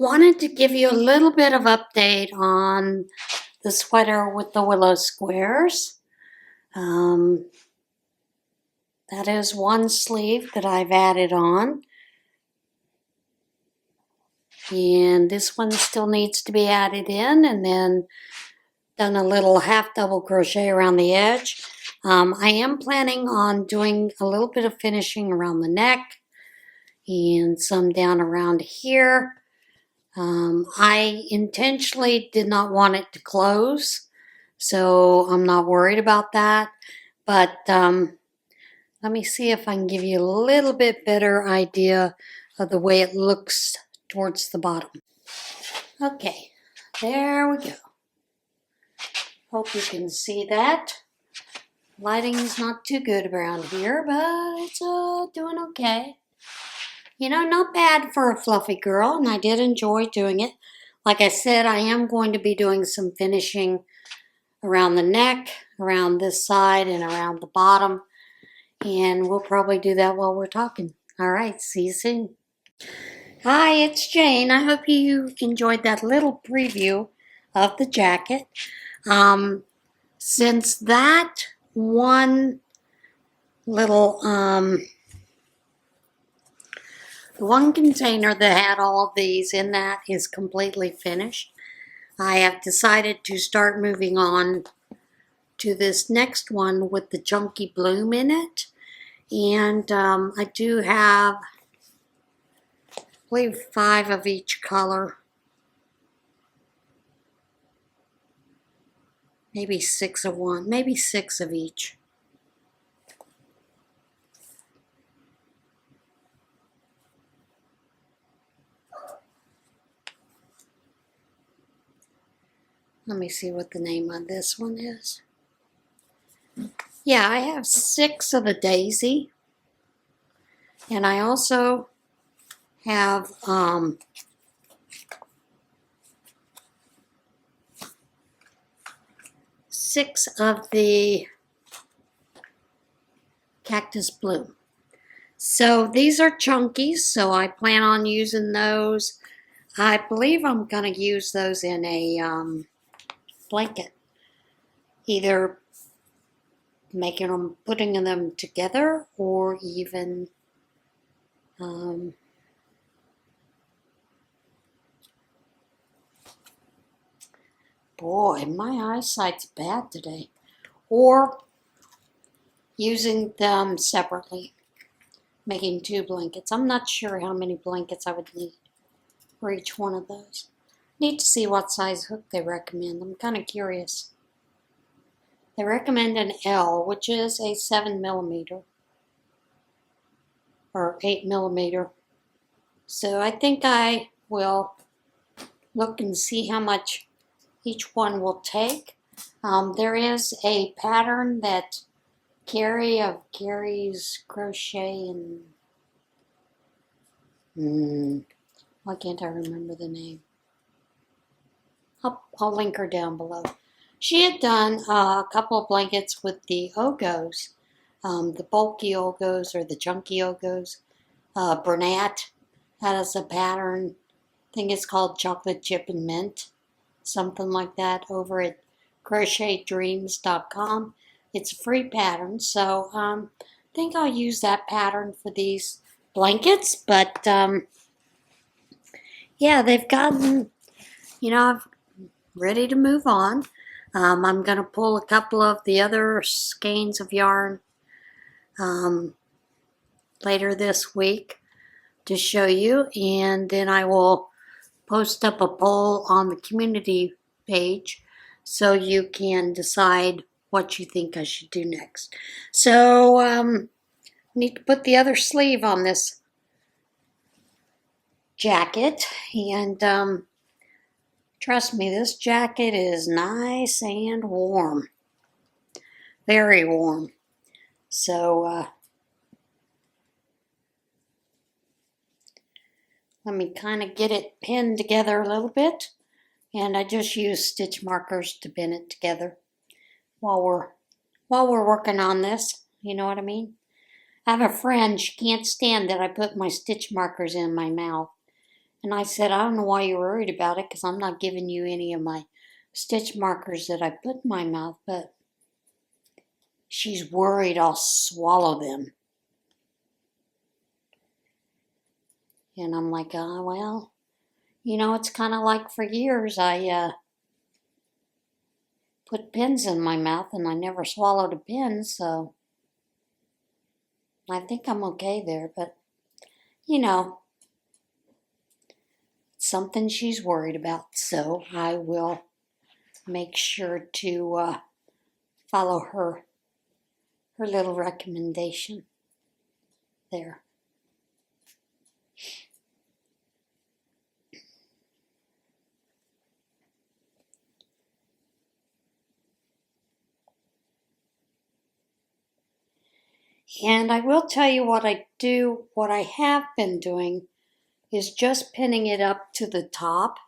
Wanted to give you a little bit of update on the sweater with the willow squares. That is one sleeve that I've added on. And this one still needs to be added in, and then done a little half double crochet around the edge. I am planning on doing a little bit of finishing around the neck and some down around here. I intentionally did not want it to close, so I'm not worried about that. But let me see if I can give you a little bit better idea of the way it looks towards the bottom. Okay, there we go. Hope you can see that. Lighting's not too good around here, but it's doing okay. You know, not bad for a fluffy girl, and I did enjoy doing it. Like I said, I am going to be doing some finishing around the neck, around this side, and around the bottom. And we'll probably do that while we're talking. All right, see you soon. Hi, it's Jane. I hope you enjoyed that little preview of the jacket. Since that one little, the one container that had all of these in that is completely finished, I have decided to start moving on to this next one with the chunky bloom in it. And I do have, I believe, 5 of each color. Maybe 6 of one, maybe 6 of each. Let me see what the name of this one is. Yeah, I have 6 of the daisy. And I also have 6 of the cactus bloom. So these are chunkies, so I plan on using those. I believe I'm going to use those in a blanket. Either putting them together, or even boy, my eyesight's bad today. Or using them separately, making 2 blankets. I'm not sure how many blankets I would need for each one of those. Need to see what size hook they recommend. I'm kind of curious. They recommend an L, which is a 7mm or 8mm. So I think I will look and see how much each one will take. There is a pattern that Carrie of Carrie's Crochet and why can't I remember the name? I'll link her down below. She had done a couple of blankets with the Ogos, the bulky Ogos or the chunky Ogos. Bernat has a pattern, I think it's called Chocolate Chip and Mint, something like that, over at crochettdreams.com. It's a free pattern, so I think I'll use that pattern for these blankets. But yeah, they've gotten, I'm ready to move on. I'm going to pull a couple of the other skeins of yarn later this week to show you, and then I will post up a poll on the community page so you can decide what you think I should do next. So I need to put the other sleeve on this jacket, and trust me, this jacket is nice and warm. Very warm. So let me kind of get it pinned together a little bit. And I just use stitch markers to pin it together while we're working on this. You know what I mean? I have a friend, she can't stand that I put my stitch markers in my mouth. And I said, I don't know why you're worried about it, because I'm not giving you any of my stitch markers that I put in my mouth, but she's worried I'll swallow them. And I'm like, oh, well, you know, it's kind of like for years I put pins in my mouth and I never swallowed a pin, so I think I'm okay there. But, you know, it's something she's worried about, so I will make sure to follow her little recommendation there. And I will tell you what I have been doing is just pinning it up to the top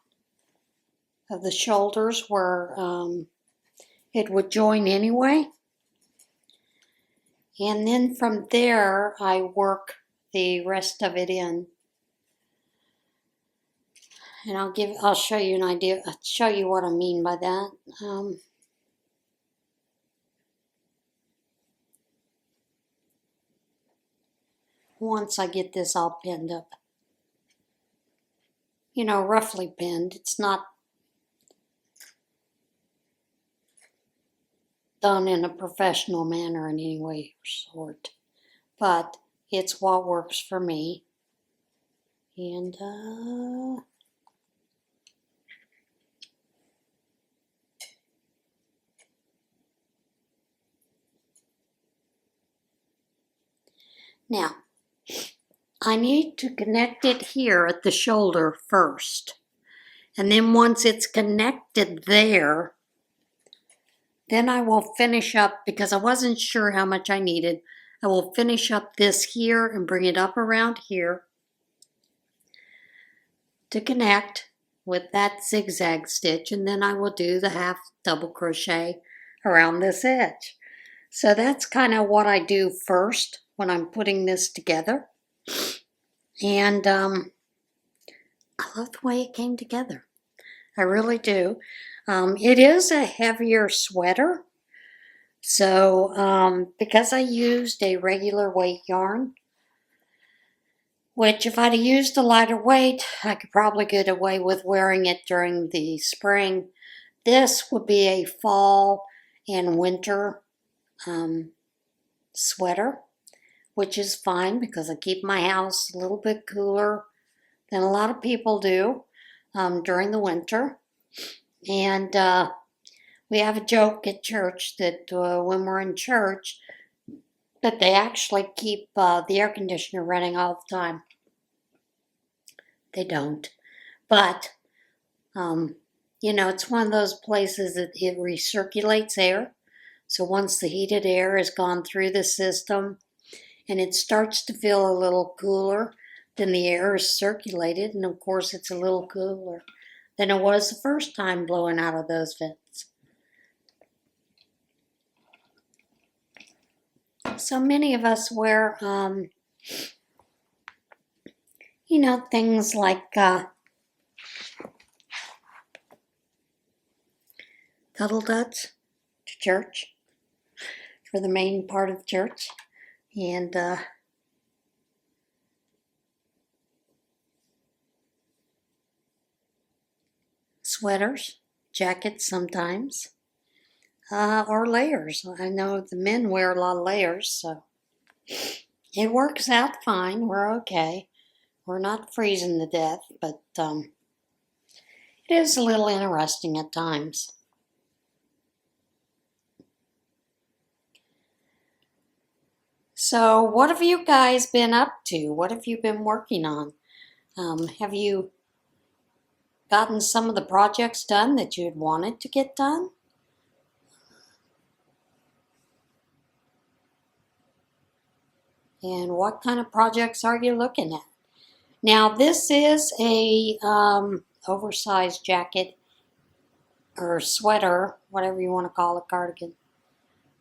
of the shoulders where it would join anyway. And then from there, I work the rest of it in. And I'll show you an idea, show you what I mean by that. Once I get this all pinned up. You know, roughly pinned. It's not done in a professional manner in any way or sort. But it's what works for me. And now, I need to connect it here at the shoulder first. And then once it's connected there, then I will finish up, because I wasn't sure how much I needed. I will finish up this here and bring it up around here to connect with that zigzag stitch, and then I will do the half double crochet around this edge. So that's kind of what I do first when I'm putting this together. And I love the way it came together. I really do. It is a heavier sweater. So because I used a regular weight yarn, which if I'd used a lighter weight, I could probably get away with wearing it during the spring. This would be a fall and winter sweater, which is fine because I keep my house a little bit cooler than a lot of people do during the winter. And we have a joke at church that when we're in church, that they actually keep the air conditioner running all the time. They don't. But, you know, it's one of those places that it recirculates air. So once the heated air has gone through the system and it starts to feel a little cooler, then the air is circulated, and of course it's a little cooler than it was the first time blowing out of those vents. So many of us wear, you know, things like cuddle duds to church for the main part of church, and sweaters, jackets sometimes, or layers. I know the men wear a lot of layers, so it works out fine. We're okay. We're not freezing to death, but it is a little interesting at times. So what have you guys been up to? What have you been working on? Have you gotten some of the projects done that you had wanted to get done? And what kind of projects are you looking at? Now this is a oversized jacket or sweater, whatever you want to call it, cardigan,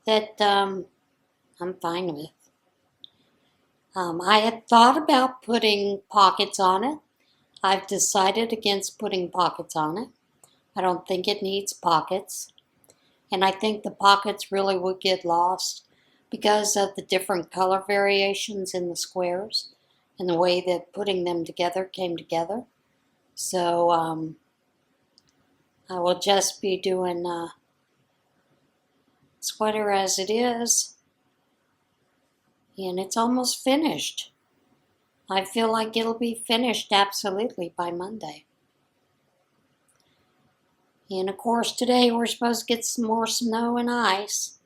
that I'm fine with. I had thought about putting pockets on it. I've decided against putting pockets on it. I don't think it needs pockets. And I think the pockets really would get lost because of the different color variations in the squares and the way that putting them together came together. So I will just be doing sweater as it is. And it's almost finished. I feel like it'll be finished absolutely by Monday. And of course today we're supposed to get some more snow and ice.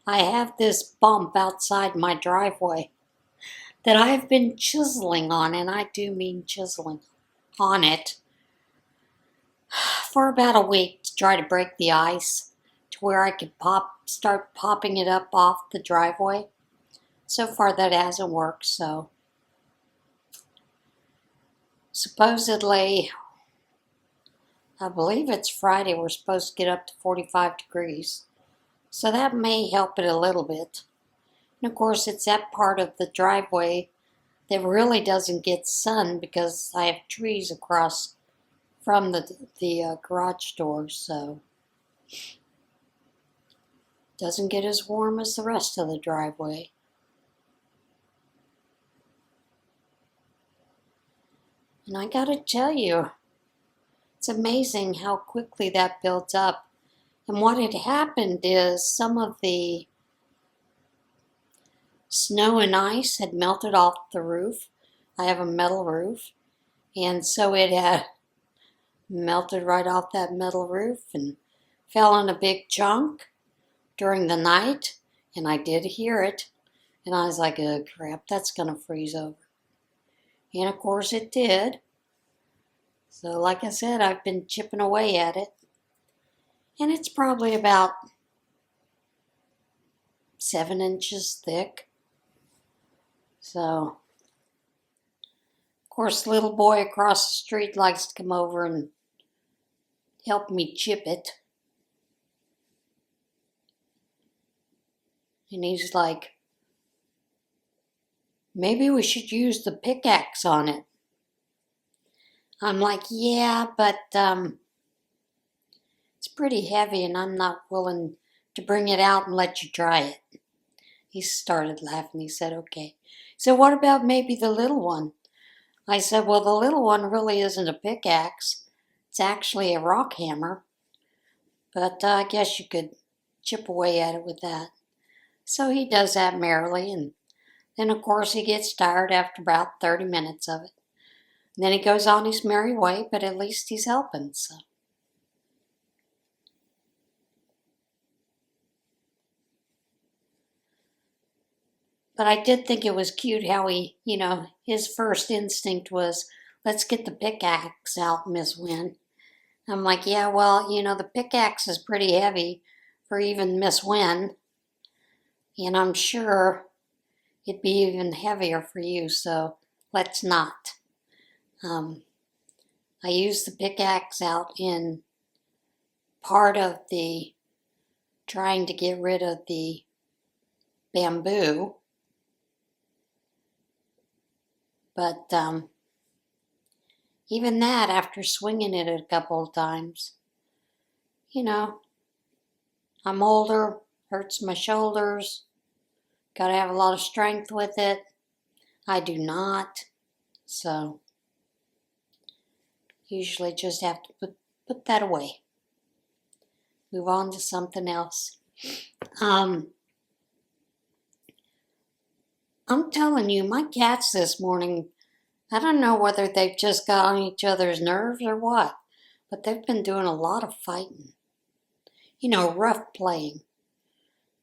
I have this bump outside my driveway that I've been chiseling on, and I do mean chiseling on it, for about a week to try to break the ice to where I could start popping it up off the driveway. So far that hasn't worked, so supposedly, I believe it's Friday, we're supposed to get up to 45 degrees. So that may help it a little bit. And of course, it's that part of the driveway that really doesn't get sun because I have trees across from the garage door, so it doesn't get as warm as the rest of the driveway. And I gotta tell you, it's amazing how quickly that builds up. And what had happened is some of the snow and ice had melted off the roof. I have a metal roof, and so it had melted right off that metal roof and fell in a big chunk during the night, and I did hear it, and I was like, oh crap, that's gonna freeze over. And of course it did. So like I said, I've been chipping away at it, and it's probably about 7 inches thick. So, of course, the little boy across the street likes to come over and help me chip it. And he's like, maybe we should use the pickaxe on it. I'm like, yeah, but it's pretty heavy and I'm not willing to bring it out and let you try it. He started laughing. He said, okay. So what about maybe the little one? I said, well, the little one really isn't a pickaxe. It's actually a rock hammer. But I guess you could chip away at it with that. So he does that merrily, and then of course he gets tired after about 30 minutes of it. And then he goes on his merry way, but at least he's helping, so. But I did think it was cute how he, his first instinct was, let's get the pickaxe out, Miss Wynn. I'm like, yeah, well, the pickaxe is pretty heavy for even Miss Wynn. And I'm sure it'd be even heavier for you, so let's not. I used the pickaxe out in part of the trying to get rid of the bamboo. But even that, after swinging it a couple of times, I'm older, hurts my shoulders, gotta have a lot of strength with it. I do not, so usually just have to put that away. Move on to something else. I'm telling you, my cats this morning, I don't know whether they've just got on each other's nerves or what, but they've been doing a lot of fighting. Rough playing,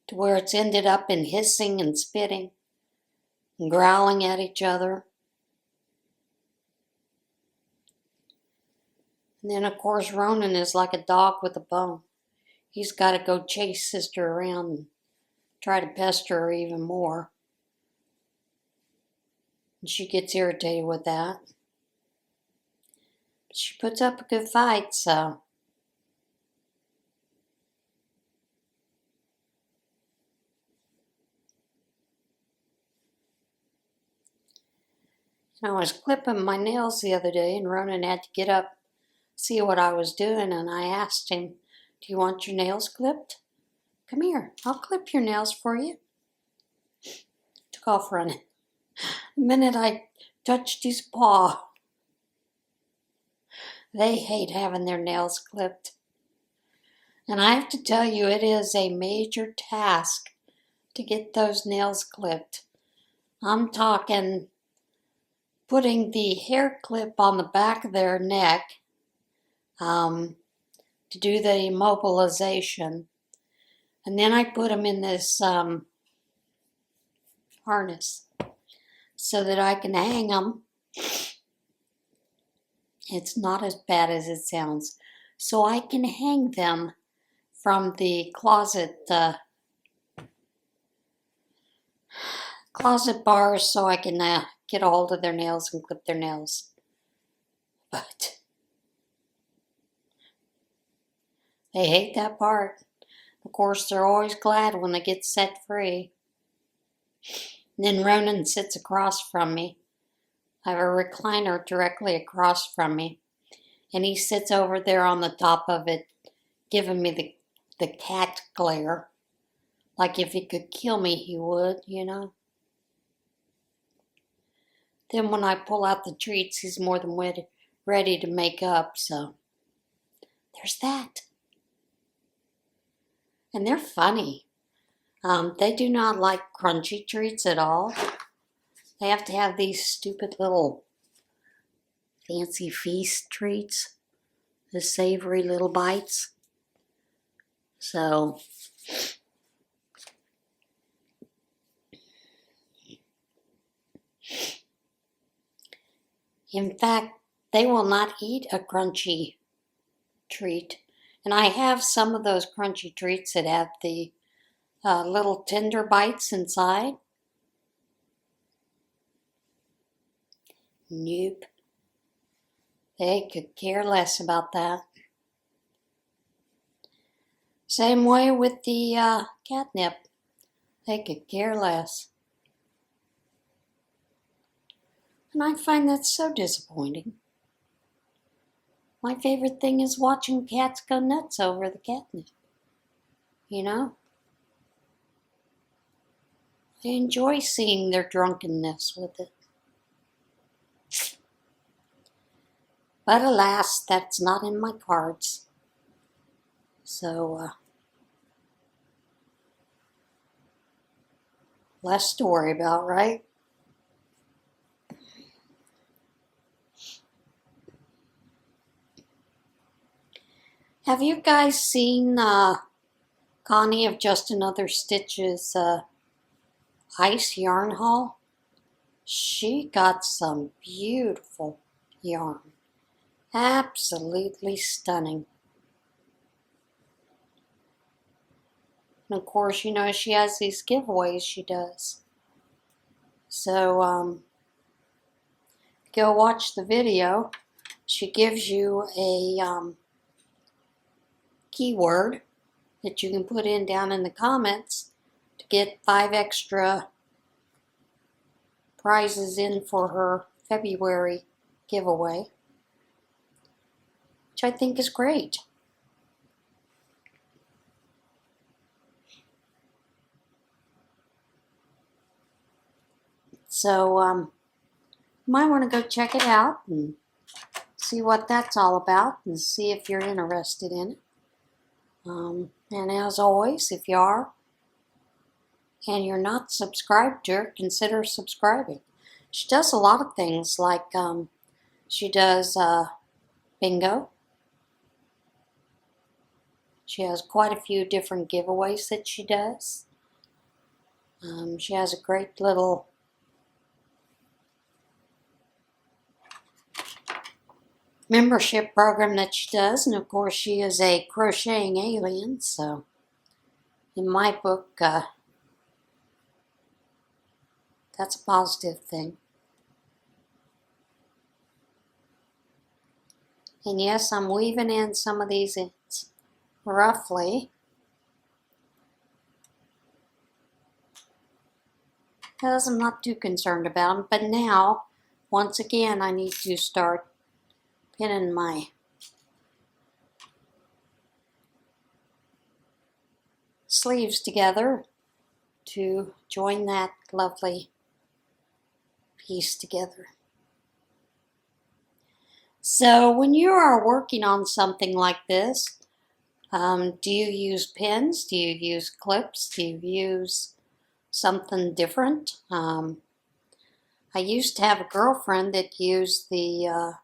to where it's ended up in hissing and spitting and growling at each other. And then, of course, Ronan is like a dog with a bone. He's got to go chase sister around and try to pester her even more. And she gets irritated with that. But she puts up a good fight, so. I was clipping my nails the other day, and Ronan had to get up, see what I was doing, and I asked him, "Do you want your nails clipped? Come here, I'll clip your nails for you." Took off running. The minute I touched his paw, they hate having their nails clipped. And I have to tell you, it is a major task to get those nails clipped. I'm talking putting the hair clip on the back of their neck to do the immobilization. And then I put them in this harness so that I can hang them. It's not as bad as it sounds. So I can hang them from the closet bars so I can get a hold of their nails and clip their nails. But they hate that part. Of course, they're always glad when they get set free. And then Ronan sits across from me. I have a recliner directly across from me. And he sits over there on the top of it, giving me the cat glare. Like if he could kill me, he would, you know. Then when I pull out the treats, he's more than ready to make up, so there's that. And they're funny. They do not like crunchy treats at all. They have to have these stupid little fancy feast treats, the savory little bites. So in fact, they will not eat a crunchy treat. And I have some of those crunchy treats that have the little tender bites inside. Nope. They could care less about that. Same way with the catnip. They could care less. And I find that so disappointing. My favorite thing is watching cats go nuts over the catnip. You know? I enjoy seeing their drunkenness with it. But alas, that's not in my cards. So, less to worry about, right? Have you guys seen Connie of Just Another Stitch's ice yarn haul? She got some beautiful yarn. Absolutely stunning. And of course, you know, she has these giveaways she does. So, go watch the video. She gives you a keyword that you can put in down in the comments to get 5 extra prizes in for her February giveaway, which I think is great. So, you might want to go check it out and see what that's all about and see if you're interested in it. And as always, if you are and you're not subscribed to her, consider subscribing. She does a lot of things, like she does bingo. She has quite a few different giveaways that she does. She has a great little membership program that she does, and of course she is a crocheting alien, so in my book that's a positive thing. And yes, I'm weaving in some of these ends roughly, because I'm not too concerned about them. But now once again, I need to start pinning my sleeves together to join that lovely piece together. So when you are working on something like this, do you use pins? Do you use clips? Do you use something different? I used to have a girlfriend that used the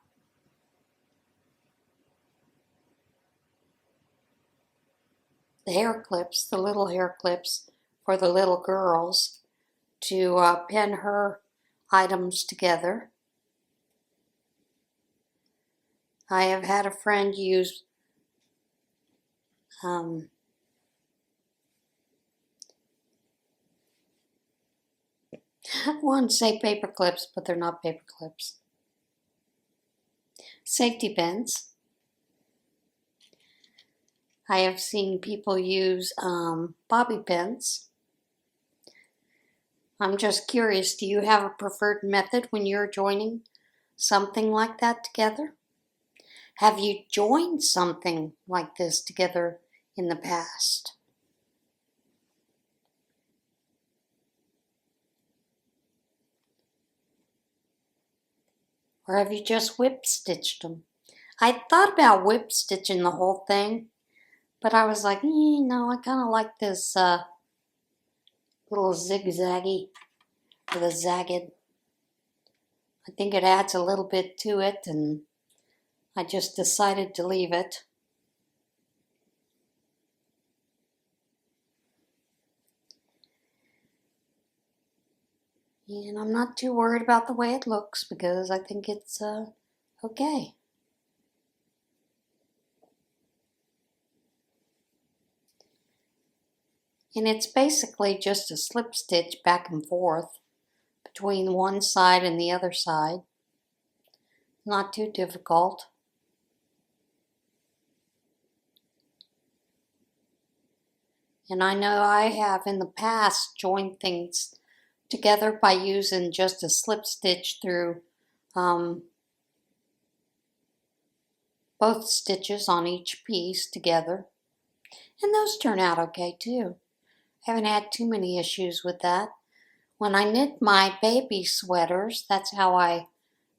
hair clips, the little hair clips for the little girls to pin her items together. I have had a friend use I want to say paper clips, but they're not paper clips. Safety pins. I have seen people use bobby pins. I'm just curious, do you have a preferred method when you're joining something like that together? Have you joined something like this together in the past? Or have you just whip stitched them? I thought about whip stitching the whole thing, but I was like, no, I kind of like this little zigzaggy or the zagged. I think it adds a little bit to it, and I just decided to leave it. And I'm not too worried about the way it looks because I think it's okay. And it's basically just a slip stitch back and forth between one side and the other side. Not too difficult. And I know I have in the past joined things together by using just a slip stitch through both stitches on each piece together. And those turn out okay too. I haven't had too many issues with that. When I knit my baby sweaters, that's how I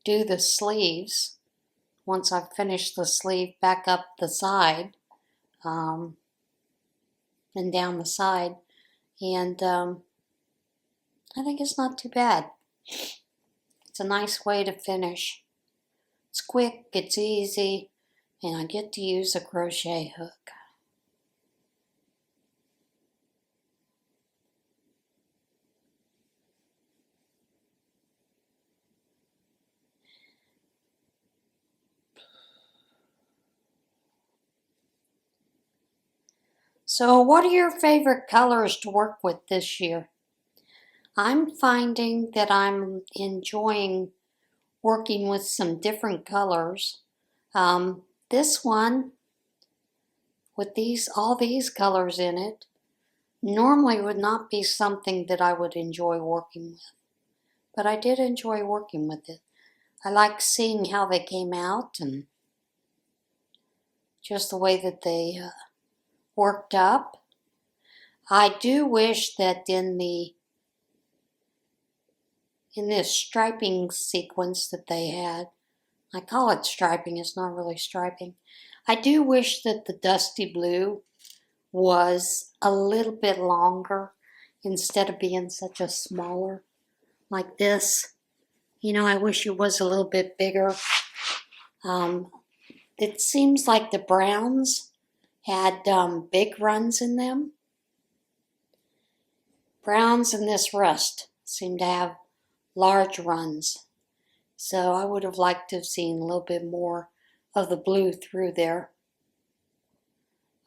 do the sleeves. Once I've finished the sleeve, back up the side and down the side. And I think it's not too bad. It's a nice way to finish. It's quick, it's easy, and I get to use a crochet hook. So what are your favorite colors to work with this year? I'm finding that I'm enjoying working with some different colors. This one, with all these colors in it, normally would not be something that I would enjoy working with. But I did enjoy working with it. I like seeing how they came out and just the way that they worked up. I do wish that in this striping sequence that they had, I call it striping, it's not really striping. I do wish that the dusty blue was a little bit longer instead of being such a smaller like this. You know, I wish it was a little bit bigger. It seems like the browns had big runs in them. Browns and this rust seem to have large runs. So I would have liked to have seen a little bit more of the blue through there.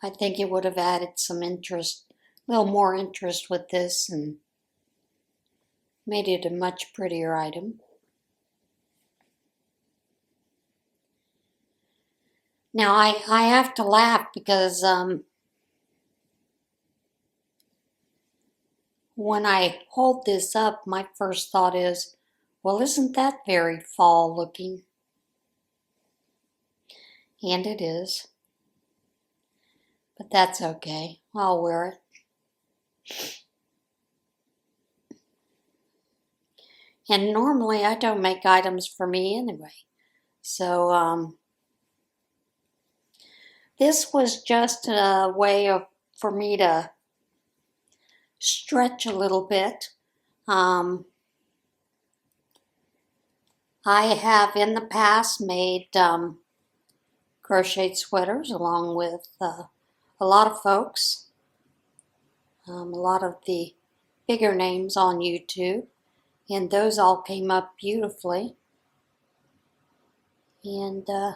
I think it would have added some interest, a little more interest with this and made it a much prettier item. Now I have to laugh because when I hold this up, my first thought is, Well, isn't that very fall looking? And it is. But that's okay. I'll wear it. And normally I don't make items for me anyway. So this was just a way for me to stretch a little bit. I have in the past made crocheted sweaters along with a lot of folks, a lot of the bigger names on YouTube, and those all came up beautifully. And I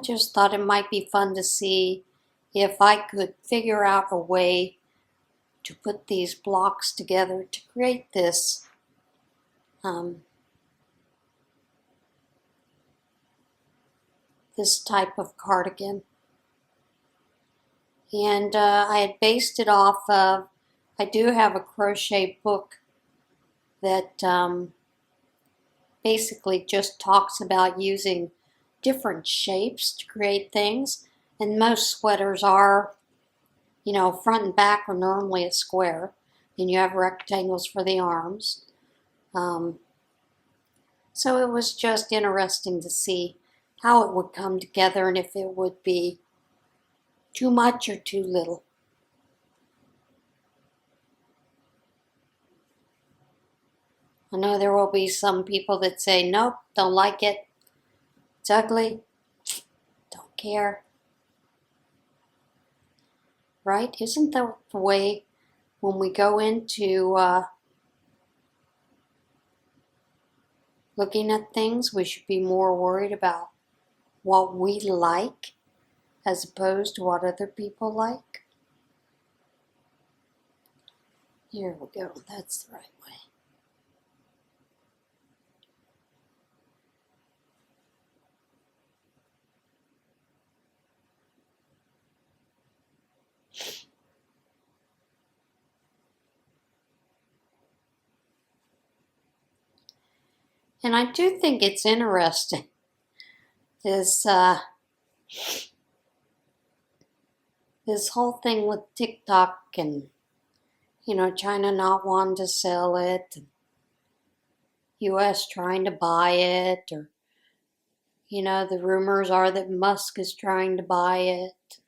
just thought it might be fun to see if I could figure out a way to put these blocks together to create this this type of cardigan. And I had based it off of, I do have a crochet book that basically just talks about using different shapes to create things. And most sweaters are, you know, front and back are normally a square. And you have rectangles for the arms. So it was just interesting to see how it would come together and if it would be too much or too little. I know there will be some people that say, nope, don't like it, it's ugly, don't care. Right? Isn't that the way when we go into looking at things, we should be more worried about what we like as opposed to what other people like? Here we go, that's the right way. And I do think it's interesting, this whole thing with TikTok and, you know, China not wanting to sell it, and US trying to buy it, or, you know, the rumors are that Musk is trying to buy it,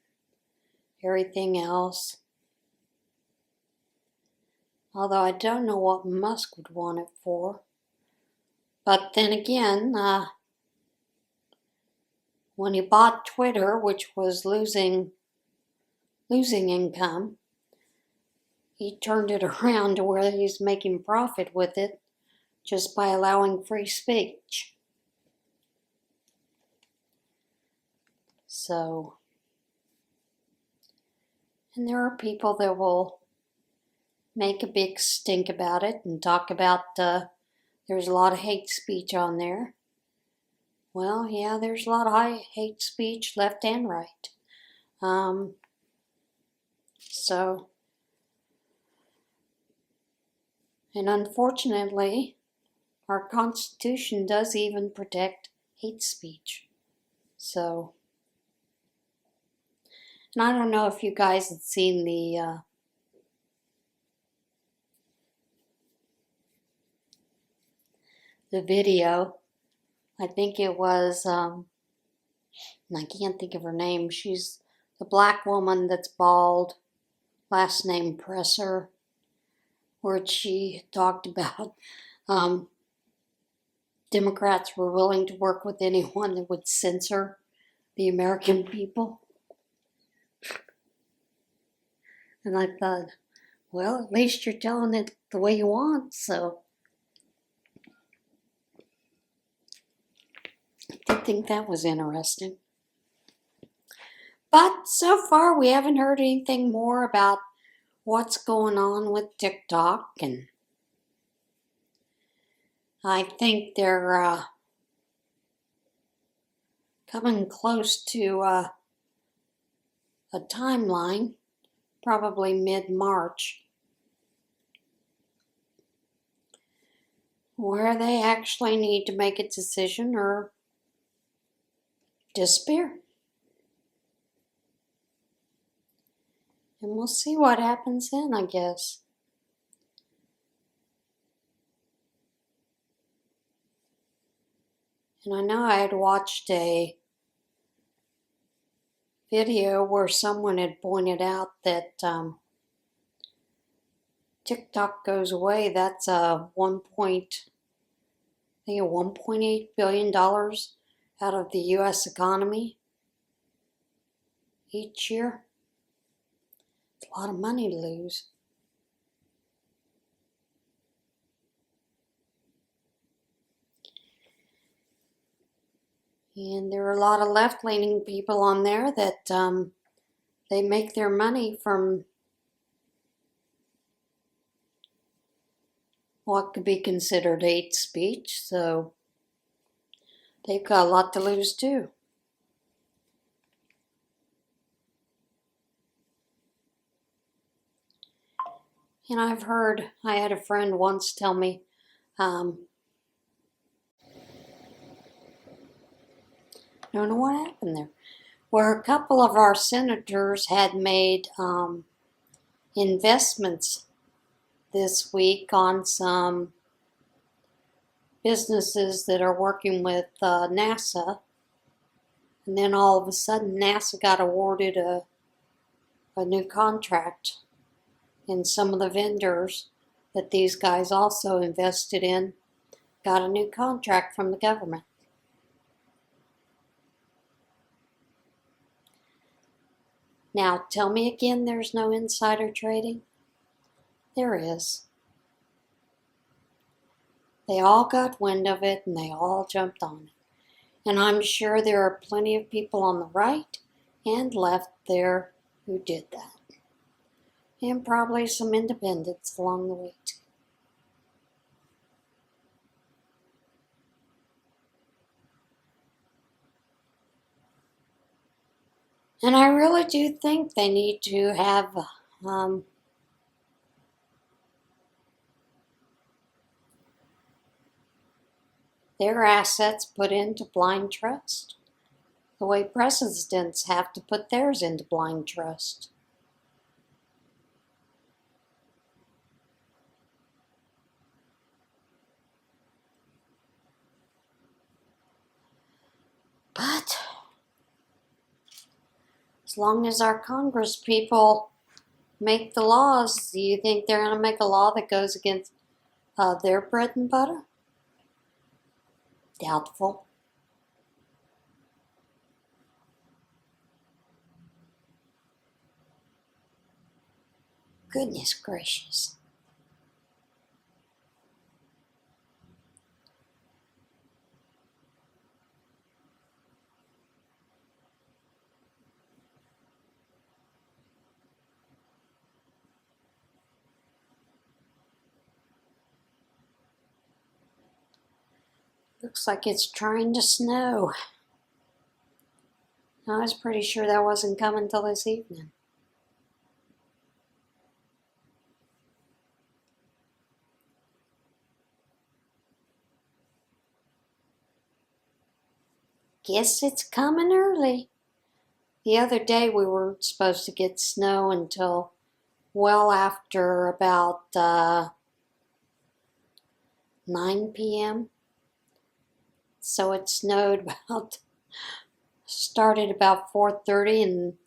everything else. Although I don't know what Musk would want it for. But then again, when he bought Twitter, which was losing income, he turned it around to where he's making profit with it just by allowing free speech. So, and there are people that will make a big stink about it and talk about there's a lot of hate speech on there. Well, yeah, there's a lot of hate speech left and right. So, and unfortunately, our Constitution does even protect hate speech. So, and I don't know if you guys had seen the video. I think it was, and I can't think of her name. She's the black woman that's bald, last name Presser, where she talked about Democrats were willing to work with anyone that would censor the American people. And I thought, well, at least you're telling it the way you want, so I did think that was interesting. But so far, we haven't heard anything more about what's going on with TikTok, and I think they're coming close to a timeline, probably mid-March. where they actually need to make a decision or disappear. And we'll see what happens then, I guess. And I know I had watched a video where someone had pointed out that TikTok goes away. That's $1.8 billion out of the U.S. economy each year. It's a lot of money to lose. And there are a lot of left-leaning people on there that they make their money from what could be considered hate speech, so they've got a lot to lose too. And I've heard, I had a friend once tell me, I don't know what happened there, where a couple of our senators had made investments this week on some businesses that are working with NASA, and then all of a sudden NASA got awarded a new contract, and some of the vendors that these guys also invested in got a new contract from the government. Now, tell me again there's no insider trading? There is. They all got wind of it and they all jumped on it. And I'm sure there are plenty of people on the right and left there who did that. And probably some independents along the way too. And I really do think they need to have their assets put into blind trust, the way presidents have to put theirs into blind trust. But as long as our Congress people make the laws, do you think they're going to make a law that goes against their bread and butter? Doubtful. Goodness gracious. Looks like it's trying to snow. I was pretty sure that wasn't coming till this evening. Guess it's coming early. The other day we were supposed to get snow until well after about 9 p.m. So it snowed started about 4:30, and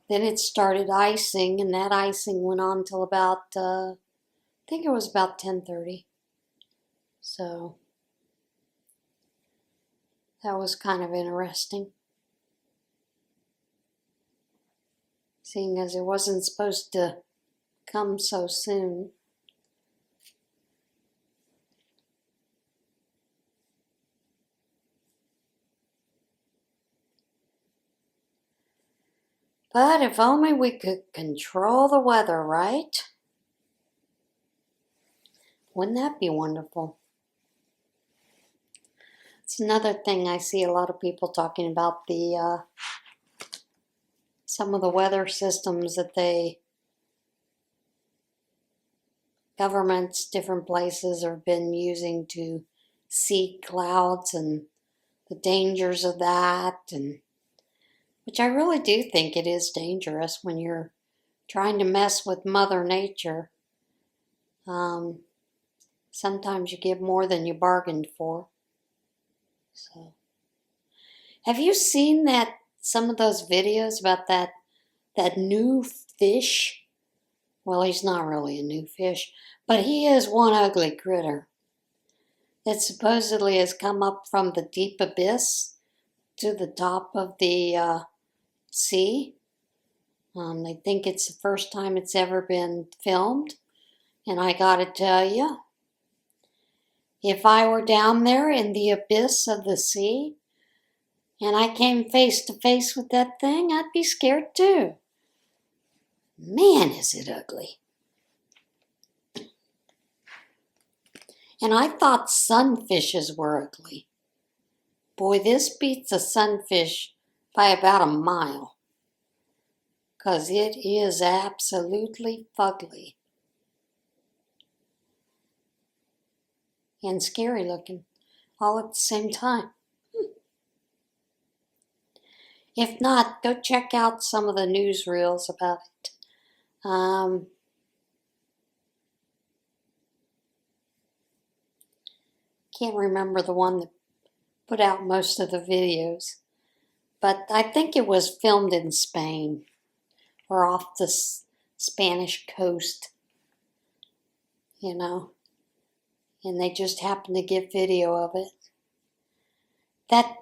then it started icing, and that icing went on till about, I think it was about 10:30. So that was kind of interesting, seeing as it wasn't supposed to come so soon. But if only we could control the weather, right? Wouldn't that be wonderful? It's another thing I see a lot of people talking about, the some of the weather systems that they governments, different places have been using to see clouds and the dangers of that, and which I really do think it is dangerous when you're trying to mess with Mother Nature. Sometimes you get more than you bargained for. So, have you seen some of those videos about that new fish? Well, he's not really a new fish, but he is one ugly critter that supposedly has come up from the deep abyss to the top of the sea. They think it's the first time it's ever been filmed. And I gotta tell you, if I were down there in the abyss of the sea and I came face to face with that thing, I'd be scared too. Man, is it ugly. And I thought sunfishes were ugly. Boy, this beats a sunfish by about a mile. 'Cause it is absolutely fugly. And scary looking, all at the same time. If not, go check out some of the newsreels about it. Can't remember the one that put out most of the videos, but I think it was filmed in Spain or off the Spanish coast, you know, and they just happened to get video of it.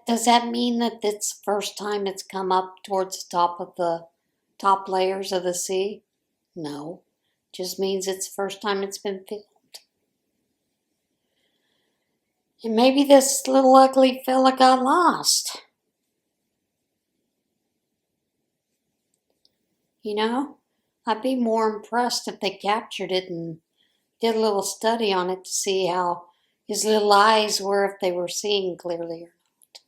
Does that mean that it's the first time it's come up towards the top of the top layers of the sea? No, just means it's the first time it's been filmed. And maybe this little ugly fella got lost. You know, I'd be more impressed if they captured it and did a little study on it to see how his little eyes were, if they were seeing clearly or not.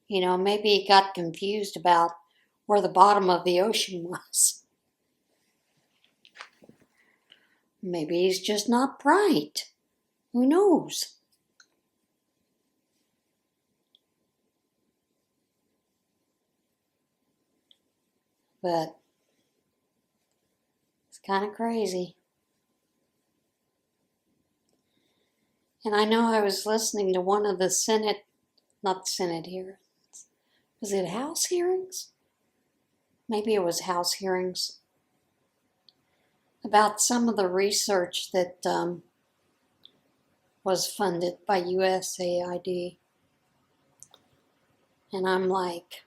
You know, maybe he got confused about where the bottom of the ocean was. Maybe he's just not bright. Who knows? But it's kind of crazy. And I know I was listening to one of the not Senate hearings. Was it House hearings? Maybe it was House hearings. About some of the research that was funded by USAID. And I'm like,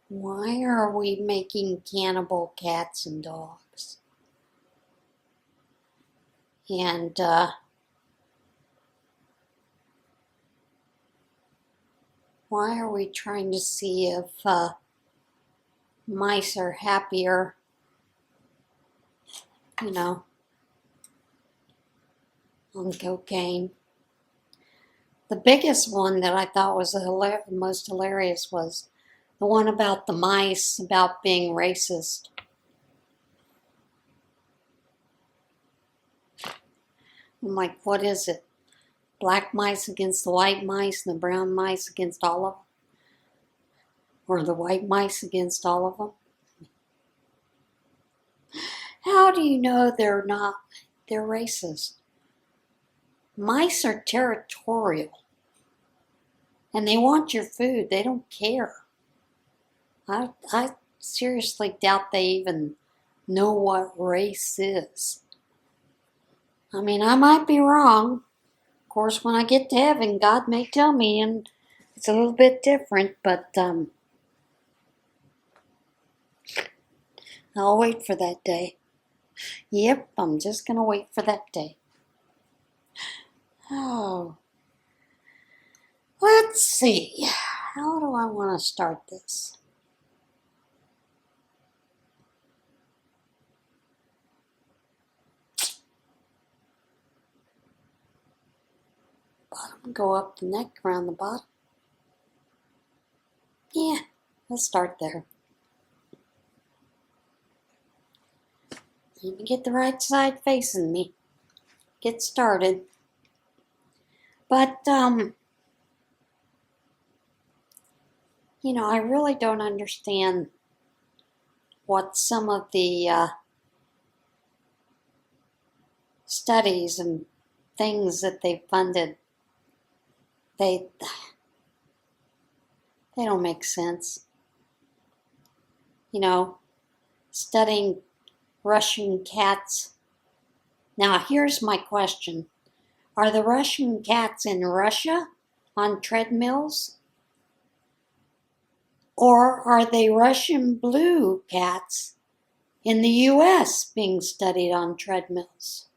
why are we making cannibal cats and dogs? And why are we trying to see if mice are happier, you know, on cocaine? The biggest one that I thought was the most hilarious was the one about the mice, about being racist. I'm like, what is it? Black mice against the white mice and the brown mice against all of them? Or the white mice against all of them? How do you know they're racist? Mice are territorial. And they want your food. They don't care. I seriously doubt they even know what race is. I mean, I might be wrong. Of course, when I get to heaven, God may tell me, and it's a little bit different, but I'll wait for that day. Yep, I'm just going to wait for that day. Oh. Let's see. How do I want to start this? Bottom, go up the neck, around the bottom. Yeah, let's start there. Let me get the right side facing me. Get started. But, I really don't understand what some of the studies and things that they funded, they don't make sense. Studying Russian cats. Now, here's my question. Are the Russian cats in Russia on treadmills? Or are they Russian blue cats in the U.S. being studied on treadmills?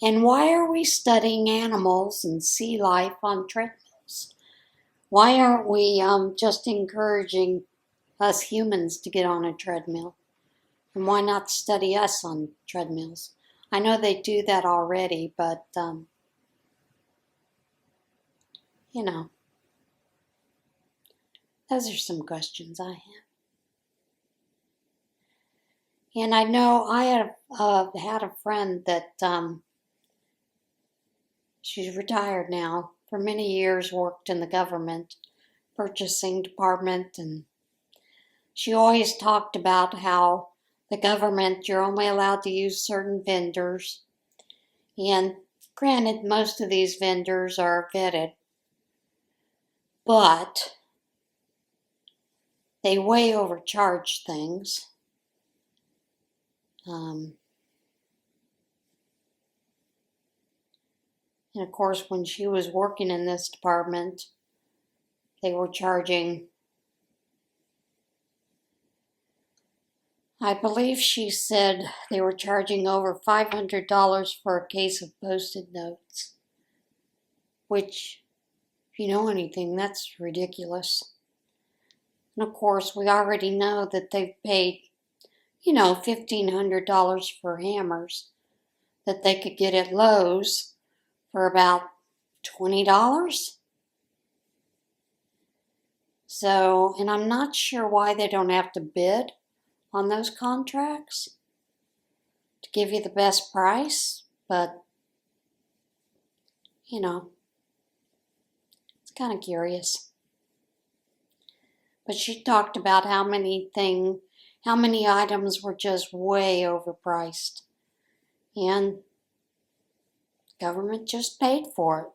And why are we studying animals and sea life on treadmills? Why aren't we just encouraging us humans to get on a treadmill? And why not study us on treadmills? I know they do that already, but, those are some questions I have. And I know I have had a friend that she's retired now. For many years worked in the government purchasing department, and she always talked about how the government, you're only allowed to use certain vendors. And granted, most of these vendors are vetted, but they way overcharge things. And of course, when she was working in this department, they were charging, I believe she said they were charging over $500 for a case of Post-it notes, which, if you know anything, that's ridiculous. And of course, we already know that they've paid, $1,500 for hammers that they could get at Lowe's for about $20. So, and I'm not sure why they don't have to bid on those contracts to give you the best price, but, it's kind of curious. But she talked about how many items were just way overpriced. And government just paid for it.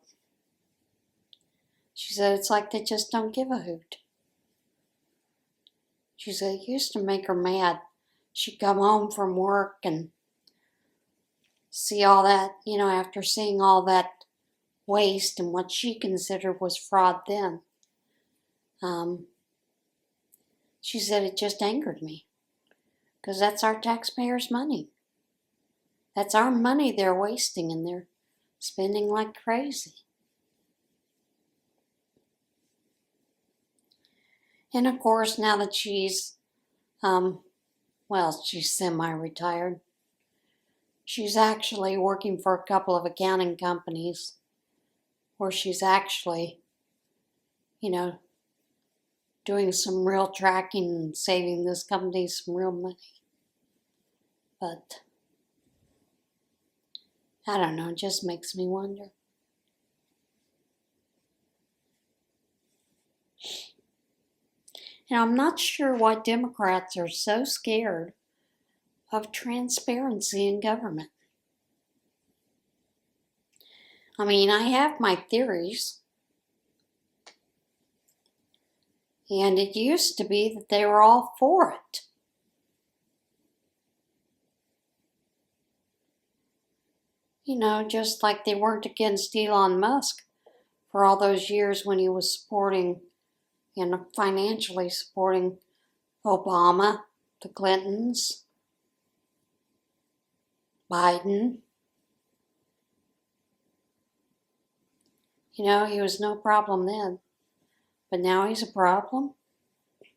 She said it's like they just don't give a hoot. She said it used to make her mad. She'd come home from work and see all that, after seeing all that waste and what she considered was fraud then. She said it just angered me because that's our taxpayers' money. That's our money they're wasting, and they're spending like crazy. And of course, now that she's, she's semi-retired, she's actually working for a couple of accounting companies where she's actually, doing some real tracking and saving this company some real money. But I don't know, it just makes me wonder. And I'm not sure why Democrats are so scared of transparency in government. I mean, I have my theories. And it used to be that they were all for it. Just like they weren't against Elon Musk for all those years when he was supporting and financially supporting Obama, the Clintons, Biden. He was no problem then. But now he's a problem? I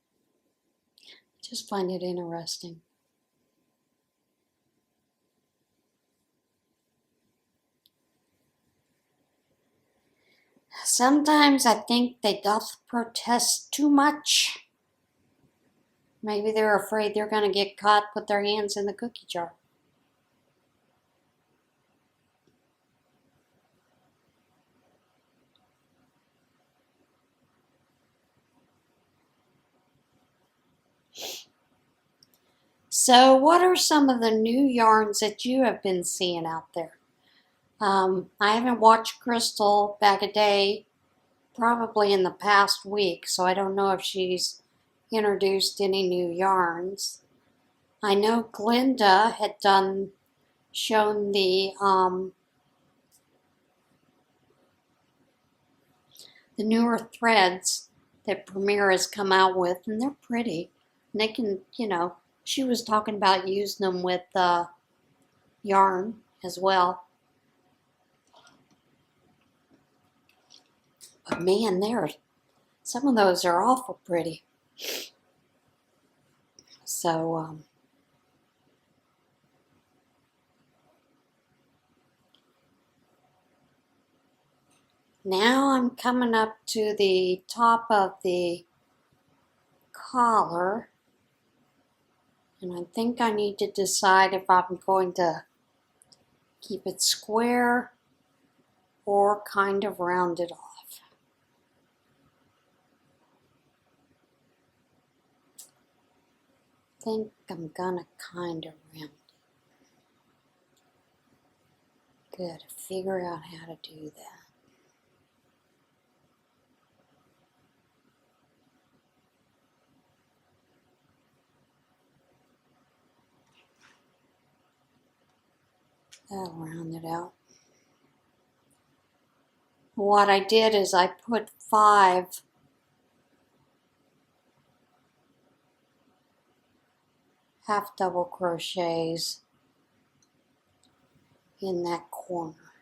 just find it interesting. Sometimes I think they doth protest too much. Maybe they're afraid they're going to get caught with their hands in the cookie jar. So what are some of the new yarns that you have been seeing out there? I haven't watched Crystal Bag a Day probably in the past week, so I don't know if she's introduced any new yarns. I know Glinda had shown the newer threads that Premier has come out with, and they're pretty. And they can, she was talking about using them with yarn as well. But man, some of those are awful pretty. So, now I'm coming up to the top of the collar, and I think I need to decide if I'm going to keep it square or kind of round it off. I think I'm gonna kind of round it. Good, figure out how to do that. That'll round it out. What I did is I put 5 half double crochets in that corner.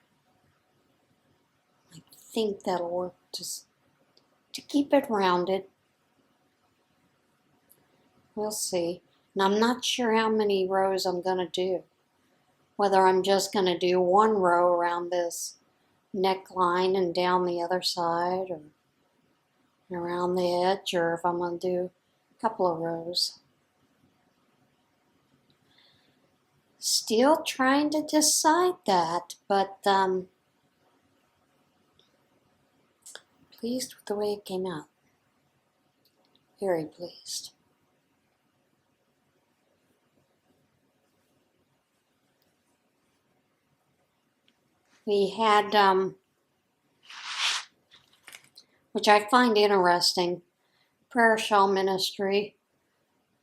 I think that'll work just to keep it rounded. We'll see. And I'm not sure how many rows I'm going to do. Whether I'm just going to do 1 row around this neckline and down the other side, or around the edge, or if I'm going to do a couple of rows. Still trying to decide that, but pleased with the way it came out. Very pleased. We had, which I find interesting, Prayer Shawl Ministry.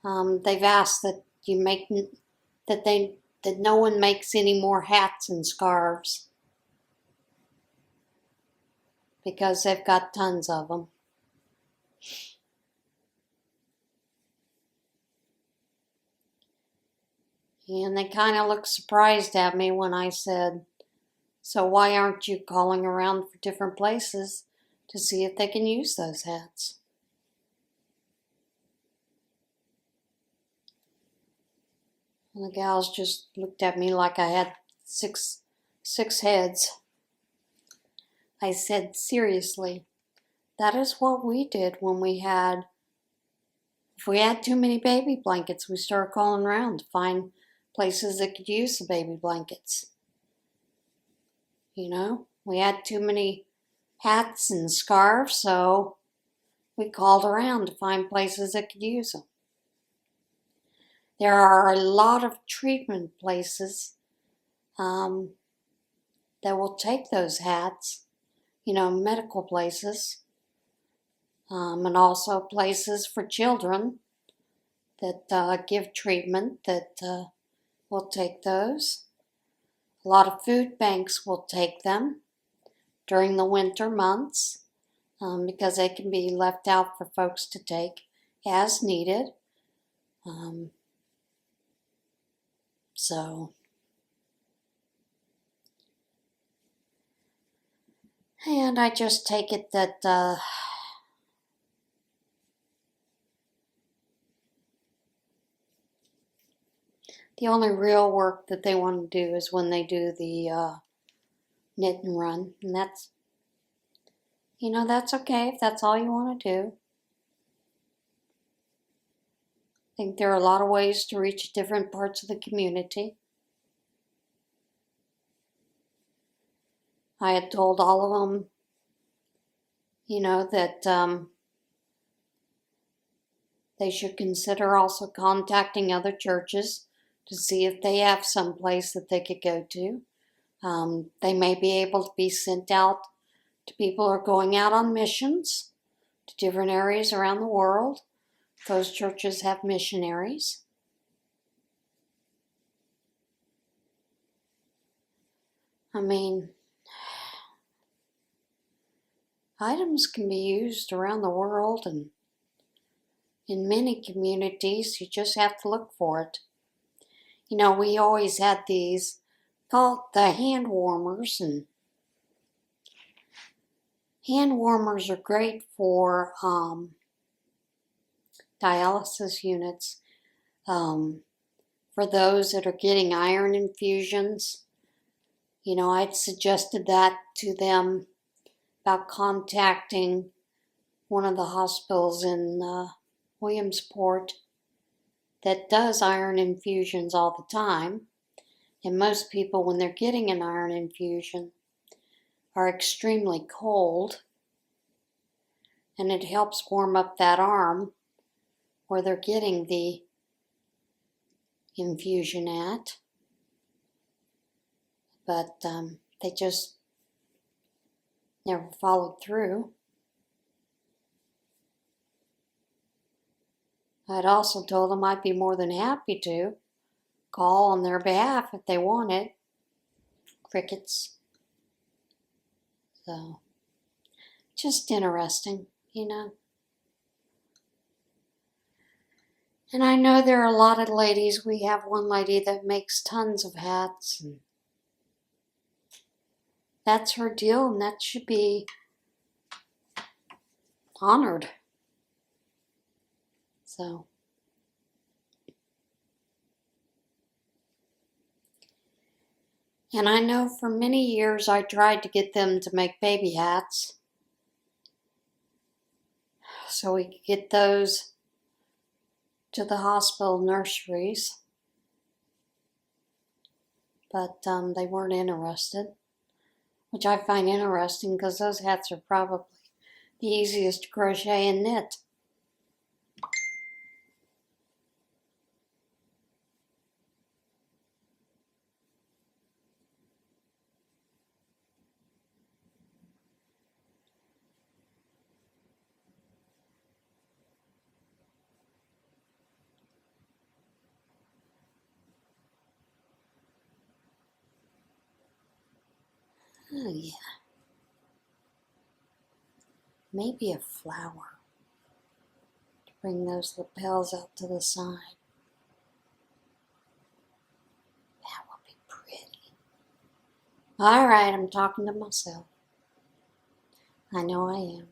They've asked that you make that no one makes any more hats and scarves because they've got tons of them. And they kind of looked surprised at me when I said, so why aren't you calling around for different places to see if they can use those hats? And the gals just looked at me like I had six heads. I said, seriously, that is what we did when if we had too many baby blankets, we started calling around to find places that could use the baby blankets. We had too many hats and scarves, so we called around to find places that could use them. There are a lot of treatment places that will take those hats, medical places, and also places for children that give treatment that will take those. A lot of food banks will take them during the winter months because they can be left out for folks to take as needed. And I just take it that the only real work that they want to do is when they do the knit and run. And that's, that's okay if that's all you want to do. think there are a lot of ways to reach different parts of the community. I had told all of them, that they should consider also contacting other churches to see if they have some place that they could go to. They may be able to be sent out to people who are going out on missions to different areas around the world. Those churches have missionaries. I mean, items can be used around the world and in many communities. You just have to look for it. We always had these called the hand warmers, and hand warmers are great for dialysis units, for those that are getting iron infusions. I'd suggested that to them about contacting one of the hospitals in Williamsport that does iron infusions all the time. And most people, when they're getting an iron infusion, are extremely cold. And it helps warm up that arm where they're getting the infusion at. But they just never followed through. I'd also told them I'd be more than happy to call on their behalf if they wanted. Crickets. So, just interesting, And I know there are a lot of ladies. We have one lady that makes tons of hats. And that's her deal, and that should be honored. So, and I know for many years I tried to get them to make baby hats so we could get those to the hospital nurseries, but they weren't interested, which I find interesting because those hats are probably the easiest to crochet and knit. Oh yeah. Maybe a flower to bring those lapels out to the side. That would be pretty. All right, I'm talking to myself. I know I am.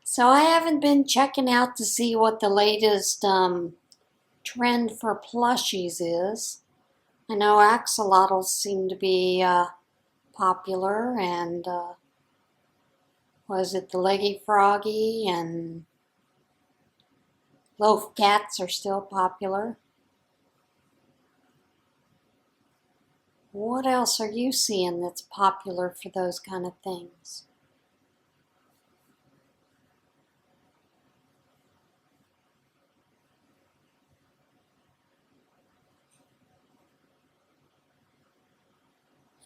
So I haven't been checking out to see what the latest trend for plushies is. I know axolotls seem to be popular, and was it the leggy froggy and loaf cats are still popular. What else are you seeing that's popular for those kind of things?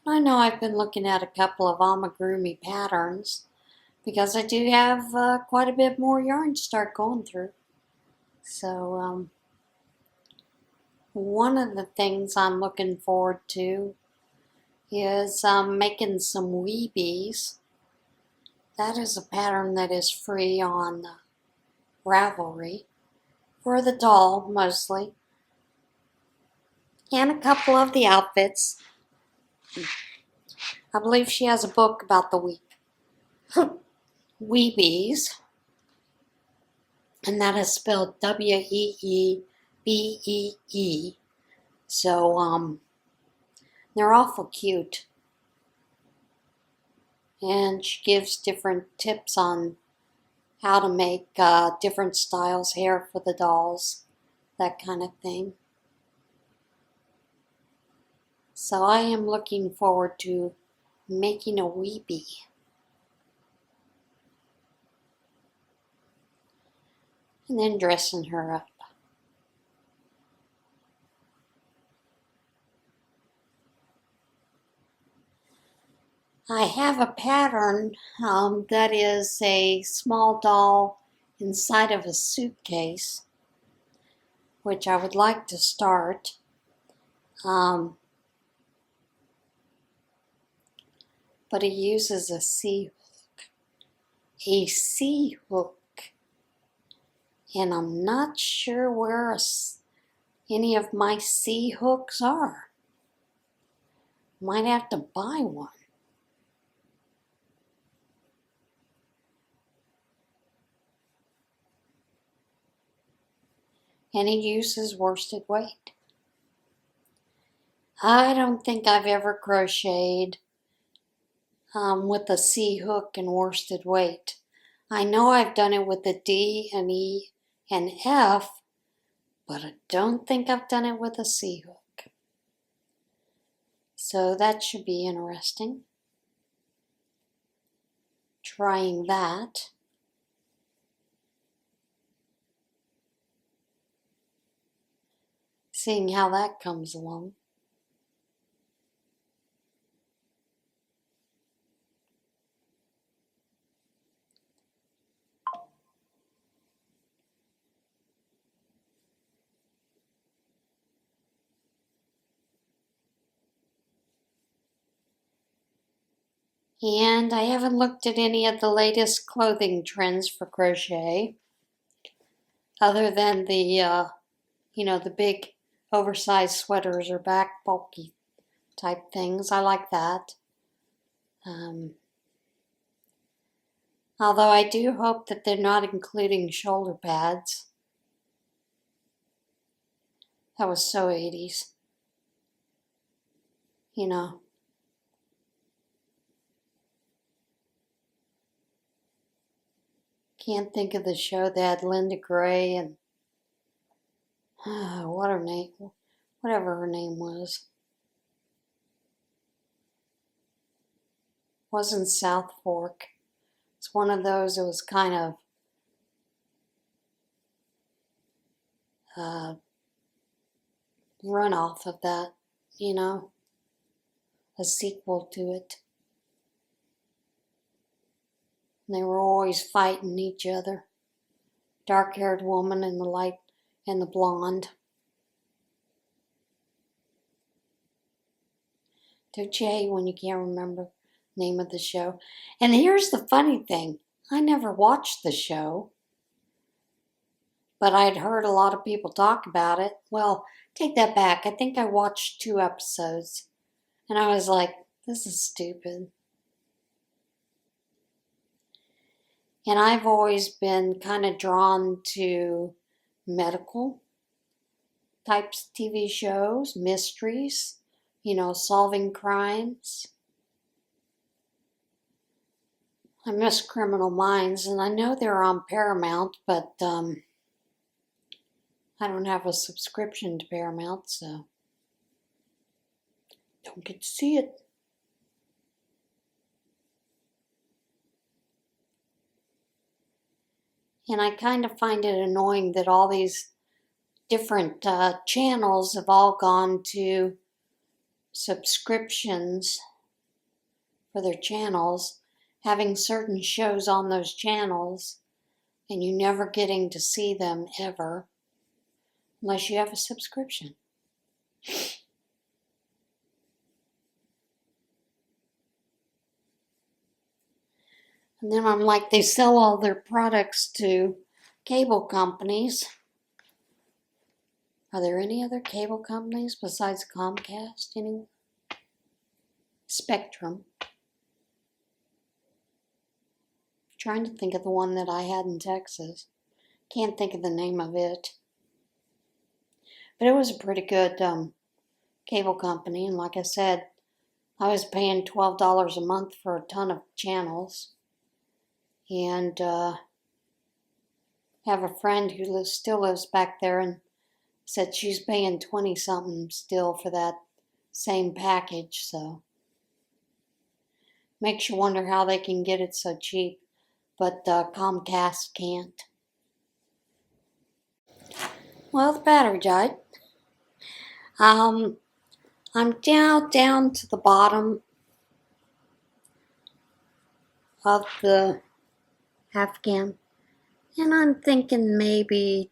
I know I've been looking at a couple of amigurumi patterns because I do have quite a bit more yarn to start going through. So one of the things I'm looking forward to is making some weebies. That is a pattern that is free on Ravelry for the doll mostly, and a couple of the outfits. I believe she has a book about the weebies, and that is spelled Weeebee. So they're awful cute, and she gives different tips on how to make different styles hair for the dolls, that kind of thing. So I am looking forward to making a weebie. And then dressing her up. I have a pattern that is a small doll inside of a suitcase, which I would like to start. But it uses a C hook. And I'm not sure where any of my C hooks are. Might have to buy one. And it uses worsted weight. I don't think I've ever crocheted with a C hook and worsted weight. I know I've done it with the D and E and F, but I don't think I've done it with a C hook. So that should be interesting. Trying that. Seeing how that comes along. And I haven't looked at any of the latest clothing trends for crochet, other than the big oversized sweaters or back bulky type things. I like that. Although I do hope that they're not including shoulder pads. That was so 80s. You know. Can't think of the show that had Linda Gray and whatever her name was. Wasn't South Fork. It's one of those that was kind of runoff of that, a sequel to it. And they were always fighting each other. Dark-haired woman and the blonde. Don't you hate when you can't remember the name of the show? And here's the funny thing. I never watched the show, but I'd heard a lot of people talk about it. Well, take that back. I think I watched 2 episodes, and I was like, this is stupid. And I've always been kind of drawn to medical types of TV shows, mysteries, solving crimes. I miss Criminal Minds, and I know they're on Paramount, but I don't have a subscription to Paramount, so don't get to see it. And I kind of find it annoying that all these different channels have all gone to subscriptions for their channels, having certain shows on those channels, and you never getting to see them ever, unless you have a subscription. And then I'm like, they sell all their products to cable companies. Are there any other cable companies besides Comcast anyway? Spectrum. Trying to think of the one that I had in Texas. Can't think of the name of it. But it was a pretty good cable company, and like I said, I was paying $12 a month for a ton of channels. And have a friend who still lives back there and said she's paying 20 something still for that same package. So makes you wonder how they can get it so cheap, but Comcast can't. Well, the battery died. I'm down to the bottom of the afghan, and I'm thinking maybe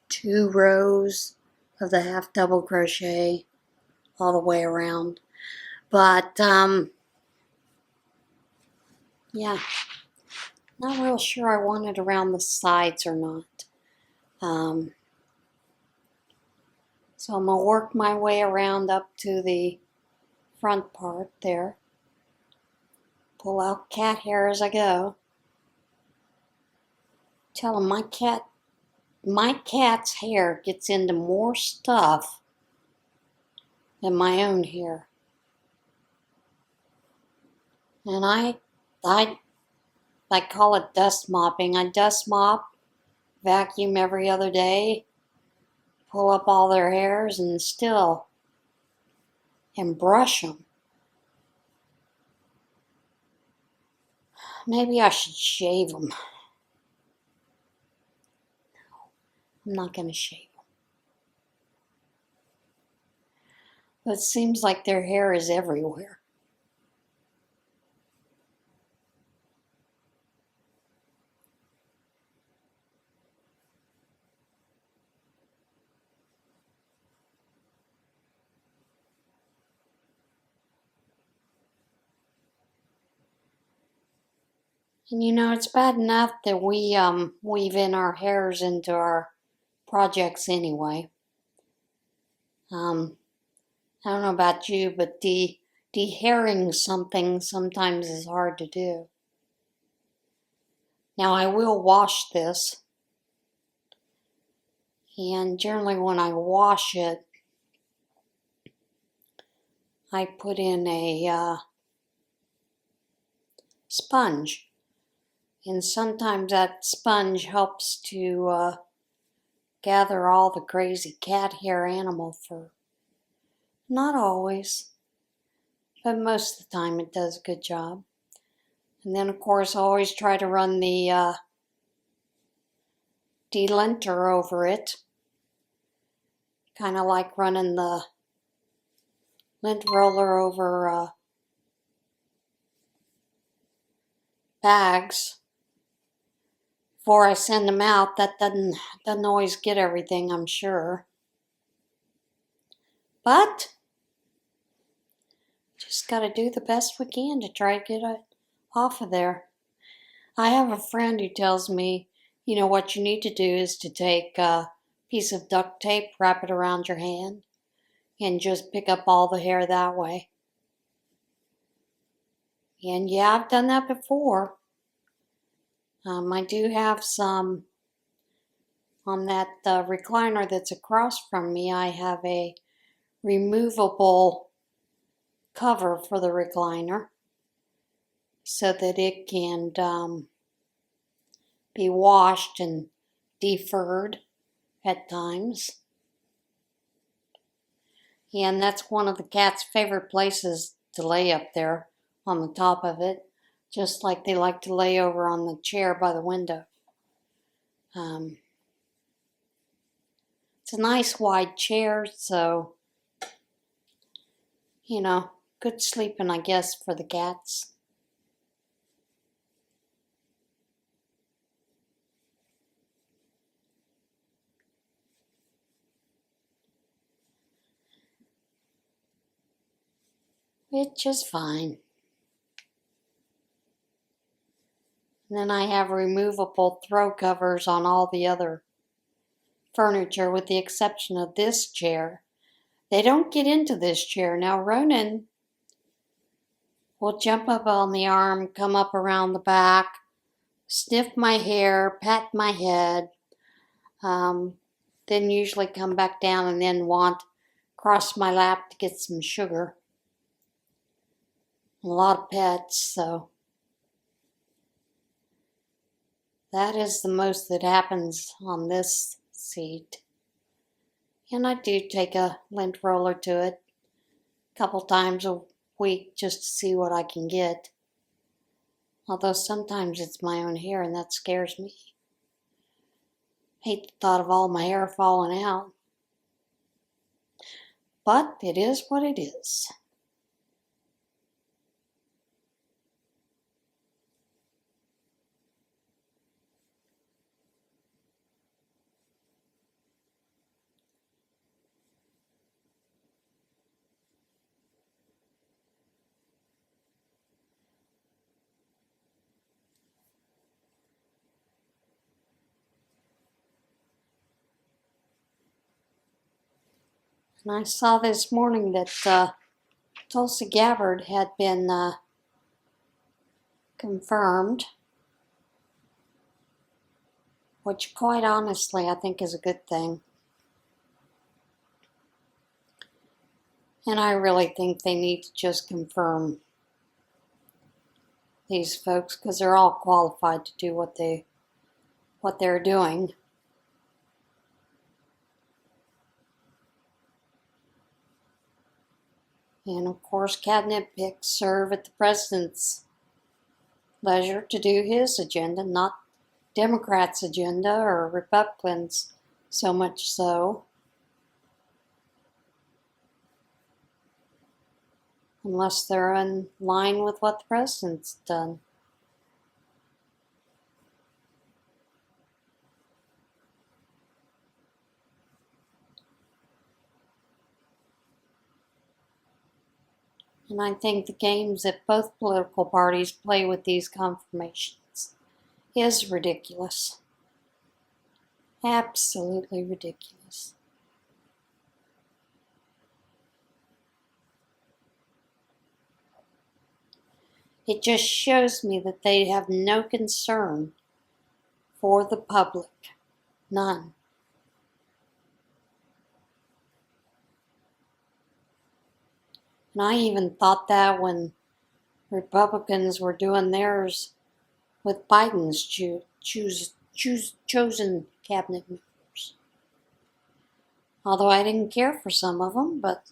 2 rows of the half double crochet all the way around. But yeah, not real sure I want it around the sides or not. So I'm going to work my way around up to the front part there. Pull out cat hair as I go. Tell them my cat's hair gets into more stuff than my own hair. And I call it dust mopping. I dust mop, vacuum every other day, pull up all their hairs and brush them. Maybe I should shave them. No, I'm not going to shave them. But it seems like their hair is everywhere. And you know, it's bad enough that we weave in our hairs into our projects anyway. I don't know about you, but de-hairing something sometimes is hard to do. Now I will wash this, and generally when I wash it, I put in a sponge, and sometimes that sponge helps to gather all the crazy cat hair, animal fur. Not always, but most of the time it does a good job. And then of course I always try to run the de-linter over it, kind of like running the lint roller over bags before I send them out. That doesn't always get everything, I'm sure. But just got to do the best we can to try to get it off of there. I have a friend who tells me, you know, what you need to do is to take a piece of duct tape, wrap it around your hand, and just pick up all the hair that way. And yeah, I've done that before. I do have some on that recliner that's across from me. I have a removable cover for the recliner so that it can be washed and defurred at times. And that's one of the cat's favorite places to lay up there on the top of it, just like they like to lay over on the chair by the window. It's a nice wide chair, so, you know, good sleeping, I guess, for the cats. It's just fine. And then I have removable throw covers on all the other furniture with the exception of this chair. They don't get into this chair. Now Ronan will jump up on the arm, come up around the back, sniff my hair, pat my head, then usually come back down and then want cross my lap to get some sugar. a lot of pets, so that is the most that happens on this seat. And I do take a lint roller to it a couple times a week just to see what I can get. Although sometimes it's my own hair and that scares me. Hate the thought of all my hair falling out. But it is what it is. And I saw this morning that Tulsi Gabbard had been confirmed, which quite honestly I think is a good thing. And I really think they need to just confirm these folks because they're all qualified to do what they're doing. And of course, cabinet picks serve at the president's leisure to do his agenda, not Democrats' agenda or Republicans so much so. Unless they're in line with what the president's done. And I think the games that both political parties play with these confirmations is ridiculous. Absolutely ridiculous. It just shows me that they have no concern for the public. None. And I even thought that when Republicans were doing theirs with Biden's chosen cabinet members. Although I didn't care for some of them, but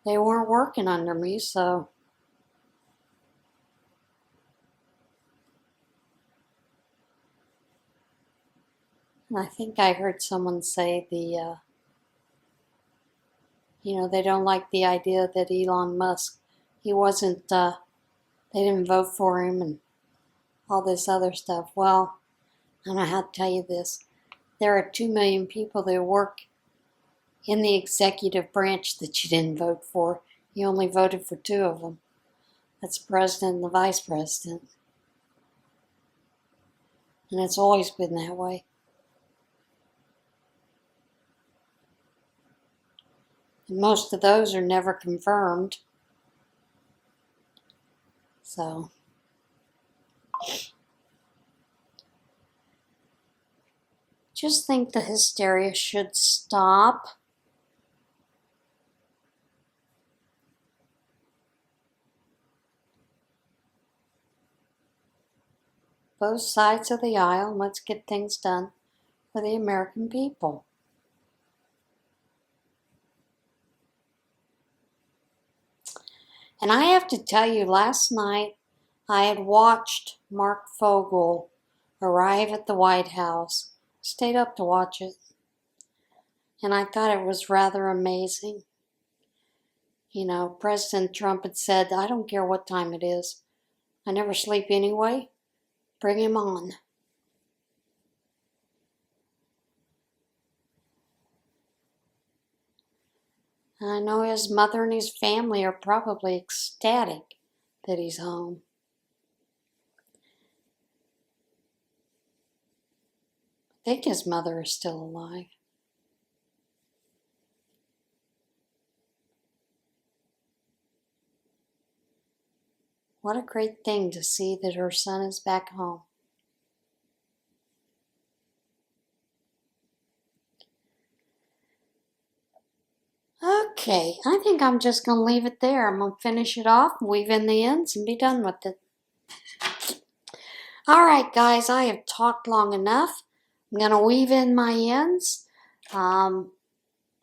they weren't working under me, so. And I think I heard someone say they don't like the idea that Elon Musk, they didn't vote for him and all this other stuff. Well, I don't know how to tell you this. There are 2 million people that work in the executive branch that you didn't vote for. You only voted for 2 of them. That's the president and the vice president. And it's always been that way. And most of those are never confirmed. So. Just think the hysteria should stop. Both sides of the aisle, let's get things done for the American people. And I have to tell you, last night I had watched Mark Fogel arrive at the White House. Stayed up to watch it. And I thought it was rather amazing. President Trump had said, I don't care what time it is. I never sleep anyway. Bring him on. I know his mother and his family are probably ecstatic that he's home. I think his mother is still alive. What a great thing to see that her son is back home. Okay, I think I'm just going to leave it there. I'm going to finish it off, weave in the ends, and be done with it. Alright guys, I have talked long enough. I'm going to weave in my ends.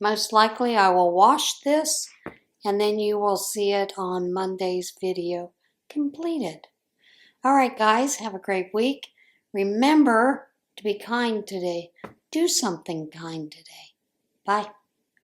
Most likely I will wash this, and then you will see it on Monday's video completed. Alright guys, have a great week. Remember to be kind today. Do something kind today. Bye.